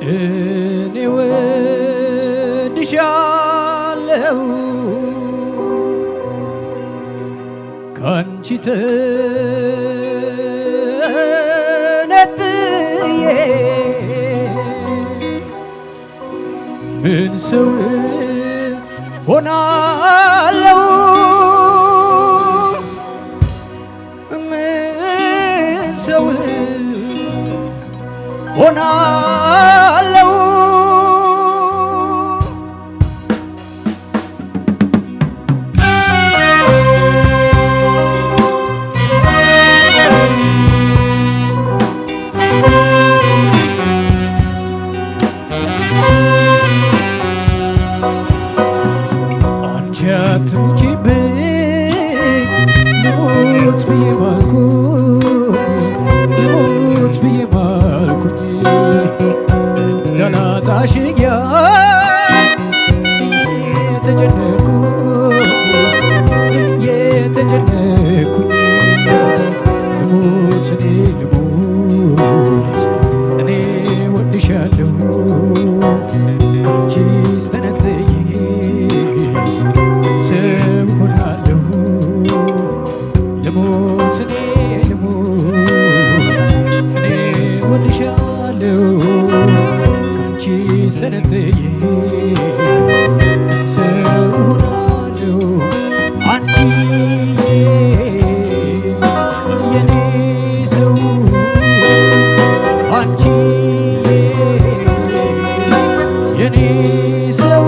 እኔ ወድሻለሁ ካንቺ ተነጥዬ ምን ሰው ሆናለሁ ምን ሰው ሆናለሁ አንቺ አትሙቺብኝ ልሞት ብዬ ልሞት ብዬ ማልኩኝ እንዳላጣሽ የተጨነኩኝ ልሞት እኔ ወድሻለሁ ካንቺስ ተነጥዬ ሰው ሆናለሁ ልሞት እኔ ወድሻለሁ ካንቺስ ተነጥዬ ሰው ሆናለሁ አንቺዬ የኔ ሰው አንቺዬ የኔ ሰው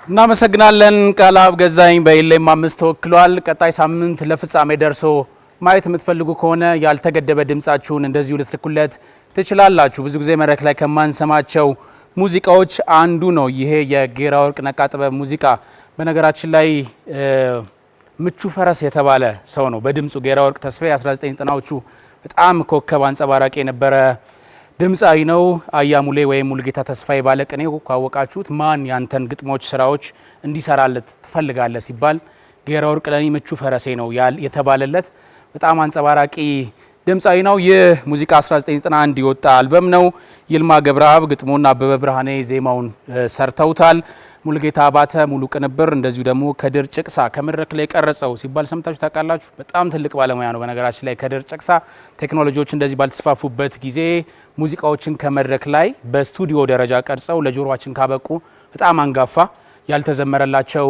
እናመሰግናለን። ቃላብ ገዛኝ በኢሌም 5 ተወክሏል። ቀጣይ ሳምንት ለፍጻሜ ደርሶ ማየት የምትፈልጉ ከሆነ ያልተገደበ ድምጻችሁን እንደዚሁ ልትልኩለት ትችላላችሁ። ብዙ ጊዜ መድረክ ላይ ከማንሰማቸው ሙዚቃዎች አንዱ ነው ይሄ የጌራ ወርቅ ነቃ ጥበብ ሙዚቃ። በነገራችን ላይ ምቹ ፈረስ የተባለ ሰው ነው በድምጹ ጌራ ወርቅ ተስፋዬ 1990ዎቹ በጣም ኮከብ አንጸባራቂ የነበረ ድምጻዊ ነው። አያሙሌ ወይም ሙሉጌታ ተስፋዬ ባለቅኔው ካወቃችሁት ማን ያንተን ግጥሞች ስራዎች እንዲሰራለት ትፈልጋለህ ሲባል ጌራ ወርቅ ለኔ ምቹ ፈረሴ ነው የተባለለት በጣም አንጸባራቂ ድምጻዊ ነው። ይህ ሙዚቃ 1991 የወጣ አልበም ነው። ይልማ ገብረአብ ግጥሙና አበበ ብርሃኔ ዜማውን ሰርተውታል። ሙሉጌታ አባተ ሙሉ ቅንብር፣ እንደዚሁ ደግሞ ከድር ጭቅሳ ከመድረክ ላይ ቀረጸው ሲባል ሰምታችሁ ታውቃላችሁ። በጣም ትልቅ ባለሙያ ነው። በነገራችን ላይ ከድር ጭቅሳ ቴክኖሎጂዎች እንደዚህ ባልተስፋፉበት ጊዜ ሙዚቃዎችን ከመድረክ ላይ በስቱዲዮ ደረጃ ቀርጸው ለጆሮአችን ካበቁ በጣም አንጋፋ ያልተዘመረላቸው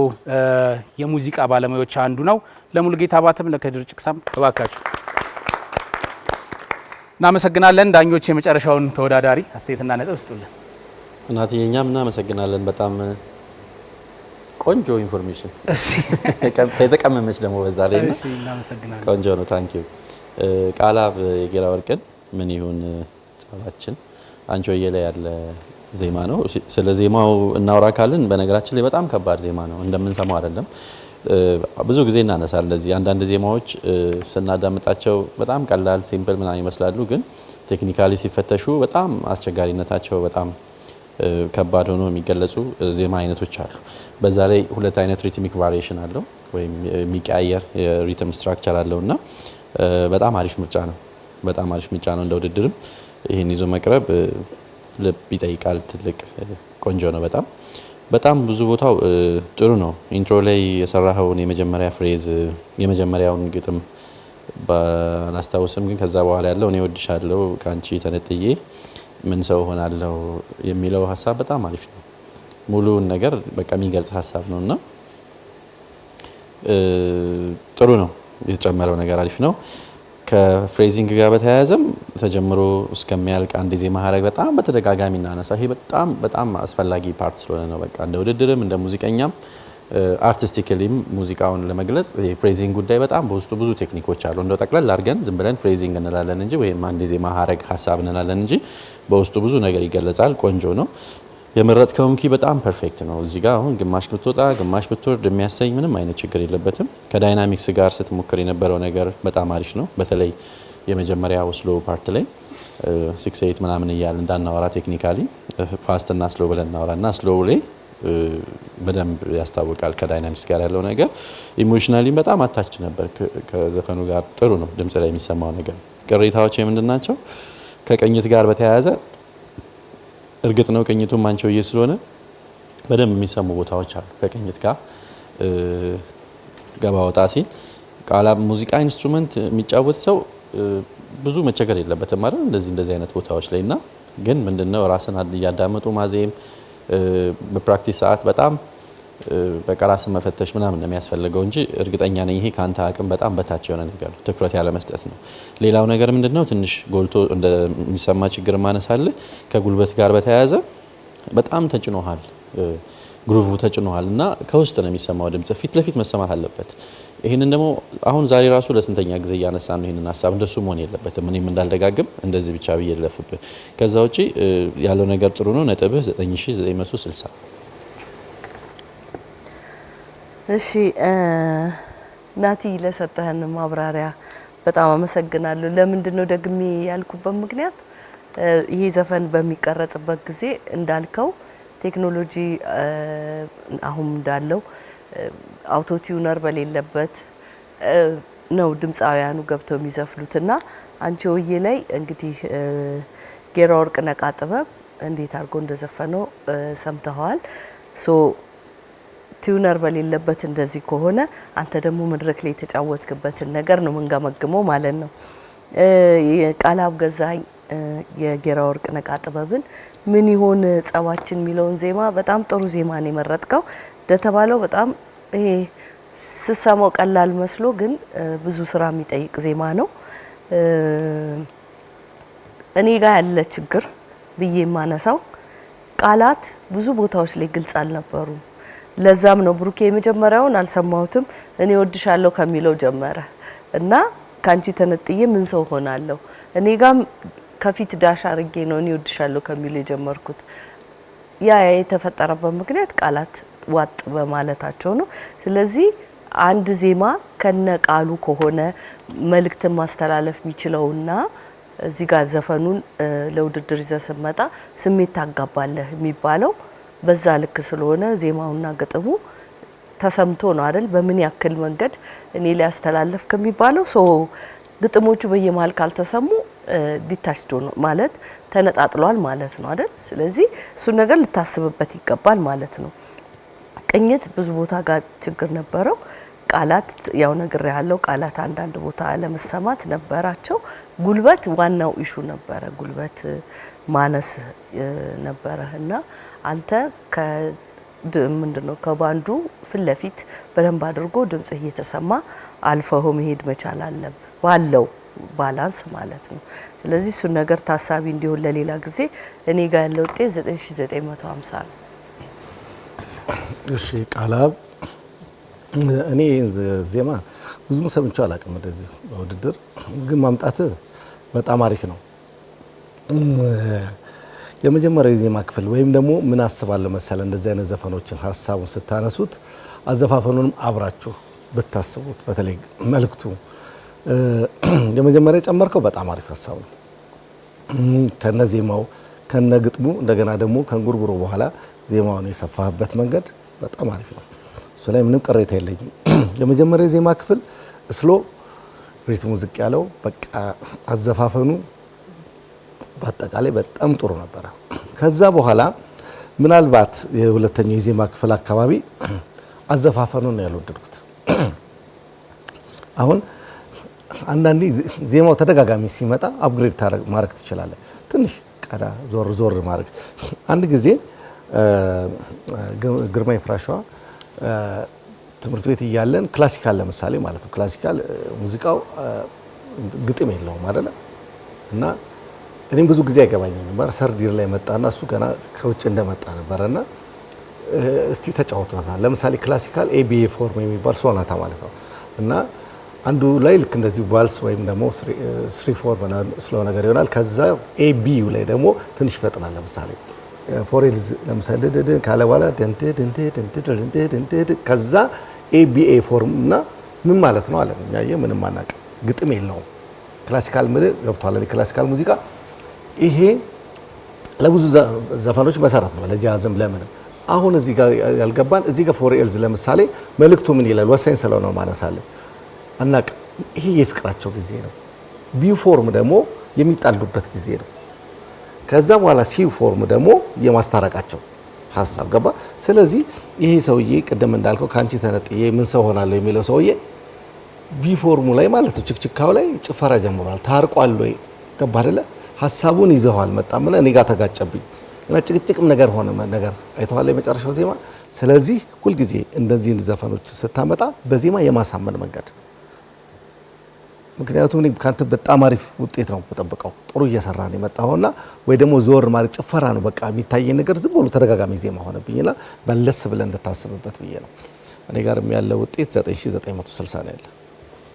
የሙዚቃ ባለሙያዎች አንዱ ነው። ለሙሉጌታ አባተም ለከድር ጭቅሳም እባካችሁ እናመሰግናለን። ዳኞች የመጨረሻውን ተወዳዳሪ አስተያየትና ነጥብ ስጡልን። እናቴ እኛም እናመሰግናለን። በጣም ቆንጆ ኢንፎርሜሽን የተቀመመች ደግሞ በዛ ላይ ነው። እናመሰግናለን። ቆንጆ ነው። ታንክ ዩ ቃላብ የጌራ ወርቅን ምን ይሁን ጸባችን አንቺሆዬ ላይ ያለ ዜማ ነው። ስለ ዜማው እናውራ ካልን በነገራችን ላይ በጣም ከባድ ዜማ ነው። እንደምንሰማው አይደለም። ብዙ ጊዜ እናነሳል ለዚህ አንዳንድ ዜማዎች ስናዳምጣቸው በጣም ቀላል ሲምፕል ምናምን ይመስላሉ፣ ግን ቴክኒካሊ ሲፈተሹ በጣም አስቸጋሪነታቸው በጣም ከባድ ሆኖ የሚገለጹ ዜማ አይነቶች አሉ። በዛ ላይ ሁለት አይነት ሪትሚክ ቫሪዬሽን አለው ወይም የሚቀያየር የሪትም ስትራክቸር አለውና በጣም አሪፍ ምርጫ ነው። በጣም አሪፍ ምርጫ ነው። እንደ ውድድርም ይሄን ይዞ መቅረብ ልብ ይጠይቃል። ትልቅ ቆንጆ ነው። በጣም ብዙ ቦታው ጥሩ ነው። ኢንትሮ ላይ የሰራኸውን የመጀመሪያ ፍሬዝ የመጀመሪያውን ግጥም ባላስታውስም፣ ግን ከዛ በኋላ ያለው እኔ ወድሻለሁ ካንቺ ተነጥዬ ምን ሰው ሆናለሁ የሚለው ሀሳብ በጣም አሪፍ ነው። ሙሉውን ነገር በቃ የሚገልጽ ሀሳብ ነውና ጥሩ ነው። የተጨመረው ነገር አሪፍ ነው። ከፍሬዚንግ ጋር በተያያዘም ተጀምሮ እስከሚያልቅ አንድ ዜማ ሀረግ በጣም በተደጋጋሚ እናነሳ። ይሄ በጣም አስፈላጊ ፓርት ስለሆነ ነው። በቃ እንደ ውድድርም እንደ ሙዚቀኛም አርቲስቲካሊም ሙዚቃውን ለመግለጽ የፍሬዚንግ ጉዳይ በጣም በውስጡ ብዙ ቴክኒኮች አሉ። እንደው ጠቅለል አድርገን ዝም ብለን ፍሬዚንግ እንላለን እንጂ ወይም አንድ ዜማ ሀረግ ሀሳብ እንላለን እንጂ በውስጡ ብዙ ነገር ይገለጻል። ቆንጆ ነው። የመረጥከውም ኪ በጣም ፐርፌክት ነው። እዚህ ጋር አሁን ግማሽ ብትወጣ ግማሽ ብትወርድ የሚያሰኝ ምንም አይነት ችግር የለበትም። ከዳይናሚክስ ጋር ስትሞክር የነበረው ነገር በጣም አሪፍ ነው። በተለይ የመጀመሪያ ስሎ ፓርት ላይ 6/8 ምናምን እያል እንዳናወራ ቴክኒካሊ ፋስት እና ስሎ ብለን እናወራና ስሎ ላይ በደንብ ያስታውቃል ከዳይናሚክስ ጋር ያለው ነገር። ኢሞሽናሊ በጣም አታች ነበር ከዘፈኑ ጋር ጥሩ ነው። ድምጽ ላይ የሚሰማው ነገር ቅሬታዎች የምንድናቸው? ከቅኝት ጋር በተያያዘ እርግጥ ነው ቅኝቱም አንቺሆዬ ስለሆነ በደንብ የሚሰሙ ቦታዎች አሉ። ከቅኝት ጋር ገባ ወጣ ሲል ቃላብ ሙዚቃ ኢንስትሩመንት የሚጫወት ሰው ብዙ መቸገር የለበትም ማለት እንደዚህ አይነት ቦታዎች ላይ እና ግን ምንድነው ራስን እያዳመጡ ማዜም በፕራክቲስ ሰዓት በጣም በቃ ራስን መፈተሽ ምናምን ነው የሚያስፈልገው እንጂ እርግጠኛ ነኝ ይሄ ካንተ አቅም በጣም በታች የሆነ ነገር ነው። ትኩረት ያለ መስጠት ነው። ሌላው ነገር ምንድነው ትንሽ ጎልቶ እንደሚሰማ ችግር ማነሳለ ከጉልበት ጋር በተያያዘ በጣም ተጭኖሃል፣ ግሩቭ ተጭኖሃል እና ከውስጥ ነው የሚሰማው ድምጽ ፊት ለፊት መሰማት አለበት። ይሄንን ደግሞ አሁን ዛሬ ራሱ ለስንተኛ ጊዜ እያነሳን ነው ይሄንን ሐሳብ። እንደሱ መሆን የለበትም። እኔም እንዳልደጋግም እንደዚህ ብቻ ብዬ ልለፍብህ። ከዛ ውጪ ያለው ነገር ጥሩ ነው። ነጥብህ 9960። እሺ ናቲ ለሰጠህን ማብራሪያ በጣም አመሰግናለሁ። ለምንድን ነው ደግሜ ያልኩበት ምክንያት ይሄ ዘፈን በሚቀረጽበት ጊዜ እንዳልከው ቴክኖሎጂ አሁን እንዳለው አውቶ ቲዩነር በሌለበት ነው ድምጻውያኑ ገብተው የሚዘፍኑትና አንቺሆዬ ላይ እንግዲህ ጌራ ወርቅ ነቃ ጥበብ እንዴት አድርጎ እንደዘፈነው ሰምተዋል። ሶ ቲዩነር በሌለበት እንደዚህ ከሆነ አንተ ደግሞ መድረክ ላይ የተጫወትክበትን ነገር ነው መንገመግመው ማለት ነው። ቃላብ ገዛኝ የጌራ ወርቅ ነቃ ጥበብን ምን ይሆን ጸባችን የሚለውን ዜማ በጣም ጥሩ ዜማ ነው የመረጥከው። እንደተባለው በጣም ይሄ ስሰማው ቀላል መስሎ ግን ብዙ ስራ የሚጠይቅ ዜማ ነው። እኔ ጋር ያለ ችግር ብዬ የማነሳው ቃላት ብዙ ቦታዎች ላይ ግልጽ አልነበሩም። ለዛም ነው ብሩኬ የመጀመሪያውን አልሰማሁትም። እኔ ወድሻለሁ ከሚለው ጀመረ እና ካንቺ ተነጥዬ ምን ሰው ሆናለሁ እኔ ጋም ከፊት ዳሽ አርጌ ነው እኔ ወድሻለሁ ከሚለው የጀመርኩት። ያ የተፈጠረበት ምክንያት ቃላት ዋጥ በማለታቸው ነው። ስለዚህ አንድ ዜማ ከነቃሉ ከሆነ መልእክት ማስተላለፍ የሚችለውና እዚህ ጋር ዘፈኑን ለውድድር ይዘህ ስትመጣ ስሜት ታጋባለህ የሚባለው በዛ ልክ ስለሆነ ዜማውና ግጥሙ ተሰምቶ ነው አይደል? በምን ያክል መንገድ እኔ ሊያስተላልፍ ከሚባለው ግጥሞቹ በየመሃል ካልተሰሙ ዲታችዶ ነው ማለት ተነጣጥሏል ማለት ነው አይደል? ስለዚህ እሱ ነገር ልታስብበት ይገባል ማለት ነው። ቅኝት ብዙ ቦታ ጋር ችግር ነበረው። ቃላት ያው ነገር ያለው ቃላት አንዳንድ ቦታ ለመሰማት ነበራቸው። ጉልበት ዋናው ኢሹ ነበረ። ጉልበት ማነስ ነበረ እና አንተ ምንድነው ከባንዱ ፍለፊት በደንብ አድርጎ ድምጽ እየተሰማ አልፈው መሄድ መቻል አለብ ባለው ባላንስ ማለት ነው። ስለዚህ እሱ ነገር ታሳቢ እንዲሆን ለሌላ ጊዜ እኔ ጋር ያለው ውጤት 9950 ነው። እሺ ቃላብ እኔ ዜማ ብዙም ሰምቼው አላውቅም። እንደዚህ በውድድር ግን ማምጣት በጣም አሪፍ ነው። የመጀመሪያው የዜማ ክፍል ወይም ደግሞ ምን አስባለሁ መሰለ እንደዚህ አይነት ዘፈኖችን ሀሳቡን ስታነሱት አዘፋፈኑንም አብራችሁ ብታስቡት በተለይ መልእክቱ የመጀመሪያ ጨመርከው በጣም አሪፍ ሀሳብ ነው። ከነ ዜማው ከነ ግጥሙ እንደገና ደግሞ ከንጉርጉሮ በኋላ ዜማውን የሰፋበት መንገድ በጣም አሪፍ ነው። እሱ ላይ ምንም ቅሬታ የለኝም። የመጀመሪያ የዜማ ክፍል ስሎ ሪትሙ ዝቅ ያለው በቃ አዘፋፈኑ በአጠቃላይ በጣም ጥሩ ነበረ። ከዛ በኋላ ምናልባት የሁለተኛው የዜማ ክፍል አካባቢ አዘፋፈኑን ነው ያልወደድኩት። አሁን አንዳንዴ ዜማው ተደጋጋሚ ሲመጣ አፕግሬድ ማድረግ ትችላለህ። ትንሽ ቀዳ ዞር ማድረግ አንድ ጊዜ ግርማይ ፍራሸዋ ትምህርት ቤት እያለን ክላሲካል ለምሳሌ ማለት ነው ክላሲካል ሙዚቃው ግጥም የለውም አይደለ? እና እኔም ብዙ ጊዜ አይገባኝም ነበር። ሰርዲር ላይ መጣና እሱ ገና ከውጭ እንደመጣ ነበርና እስቲ ተጫውቷታል። ለምሳሌ ክላሲካል ኤቢኤ ፎርም የሚባል ሶናታ ማለት ነው እና አንዱ ላይ ልክ እንደዚህ ቫልስ ወይም ደግሞ ስሪ ፎርም ስለው ነገር ይሆናል። ከዛ ኤቢዩ ላይ ደግሞ ትንሽ ይፈጥናል። ለምሳሌ ፎሬልዝ ለምሳሌ ደደ ካለ በኋላ ደንደ ከዛ ኤቢኤ ፎርም እና ምን ማለት ነው አለ። ያየ ምንም አናውቅ ግጥም የለውም። ክላሲካል ገብቷል። ክላሲካል ሙዚቃ ይሄ ለብዙ ዘፈኖች መሰረት ነው፣ ለጃዝም ለምንም። አሁን እዚህ ጋር ያልገባን እዚህ ጋር ፎሬልዝ ለምሳሌ መልእክቱ ምን ይላል ወሳኝ ስለሆነ ማነሳለ አናቅ። ይሄ የፍቅራቸው ጊዜ ነው። ቢ ፎርም ደግሞ የሚጣሉበት ጊዜ ነው። ከዛ በኋላ ሲ ፎርም ደግሞ የማስታረቃቸው ሀሳብ ገባ። ስለዚህ ይሄ ሰውዬ ቅድም እንዳልከው ካንቺ ተነጥዬ ምን ሰው ሆናለሁ የሚለው ሰውዬ ቢ ፎርሙ ላይ ማለት ነው ችክችካው ላይ ጭፈራ ጀምሯል። ታርቋል ወይ ገባ አይደለ? ሀሳቡን ይዘዋል መጣምና እኔ ጋር ተጋጨብኝ እና ጭቅጭቅም ነገር ሆነ ነገር አይተዋል የመጨረሻው ዜማ። ስለዚህ ሁልጊዜ እንደዚህ ዘፈኖች ስታመጣ በዜማ የማሳመን መንገድ ምክንያቱም እኔ ካንተ በጣም አሪፍ ውጤት ነው የምጠብቀው። ጥሩ እየሰራ ነው የመጣውና ወይ ደግሞ ዞር ማለት ጭፈራ ነው በቃ የሚታየኝ ነገር ዝም ብሎ ተደጋጋሚ ዜማ ሆነብኝና መለስ ብለን እንድታስብበት ብዬ ነው። እኔ ጋርም ያለው ውጤት 9960 ነው ያለው።